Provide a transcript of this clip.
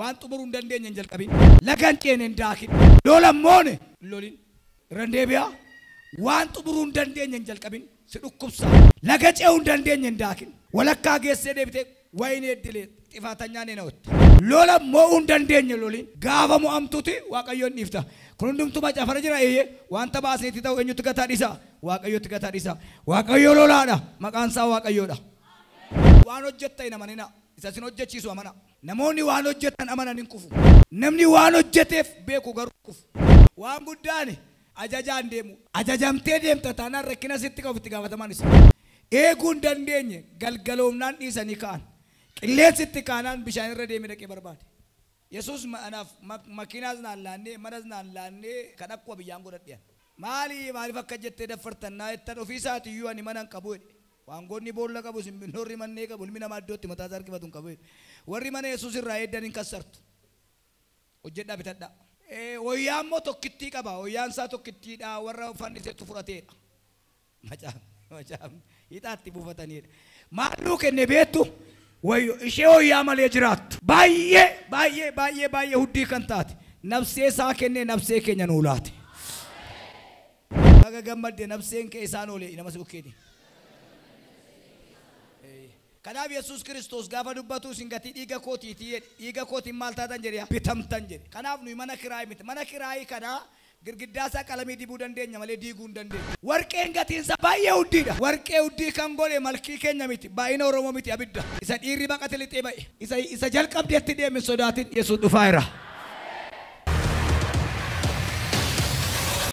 waan xumuruu hin dandeenye hin jalqabin lagan ceene hin daakin lolammoone lolin randeebiyaa waan xumuruu hin dandeenye hin jalqabin si dhukkubsa laga ce'uu hin dandeenye hin daakin walakkaa geessee deebitee wayinee eddilee xifaatanyaan eenawatti lola mo'uu hin dandeenye lolin gaafa mo'amtuuti waaqayyoon dhiifta kun hundumtuu macafara jira eeyyee wanta baasneetti ta'u eenyutti gataa dhiisa waaqayyotti gataa dhiisa waaqayyo lolaadha maqaan isaa waaqayyoodha waan hojjetta hin amanina isa sin hojjechiisu amana namoonni waan hojjetan amanan hin kufu namni waan hojjeteef beeku garuu kufu waan guddaani ajajaan deemu ajajamtee deemta taanaan rakkina sitti qabutti gaafataman isa eeguu hin dandeenye galgaloomnaan dhiisanii ka'an qilleensitti kaanaan bishaan irra deemee dhaqee barbaade Yesuus anaaf makiinaas naan laannee manas naan laannee kan akkuma biyyaan godhadhiyan maaliif akka jettee daffartan naa jettan ofiisaati iyyuu ani manan qabu waangoonni boolla qabu simbinnoorri mannee qabu ilmi namaa iddootti mataa isaa harkifatu hin qabu warri mana Yesuus irraa eeddan hin kassartu hojjedhaa bitadhaa wayyaa immoo tokkittii qaba wayyaan isaa tokkittiidha warra fanniseetu furateedha macaan hidhaatti buufataniidha maaluu kenne beektu wayyo ishee wayyaa malee jiraattu baay'ee huddii kan taate nafsee isaa kennee nafsee keenya nuu laate aga gammadde nafseen kee isaan oolee nama si bukkeeti kanaaf Yesuus Kiristoos gaafa dubbatu isin gatii dhiiga kootiiti jedhe dhiiga kootiin maal taatan jedhe bitamtan jedhe kanaaf nuyi mana kiraayii miti mana kiraayii kana girgiddaa isaa qalamii dibuu dandeenya malee diiguu hin dandeenyu warqeen gatiinsa baay'ee huddiidha warqee huddii kan godhe malkii keenya miti baay'ina Oromoo miti abidda isa dhiirri baqate lixee ba'e isa jalqabdeetti deemin sodaatin Yesuus dhufaa jira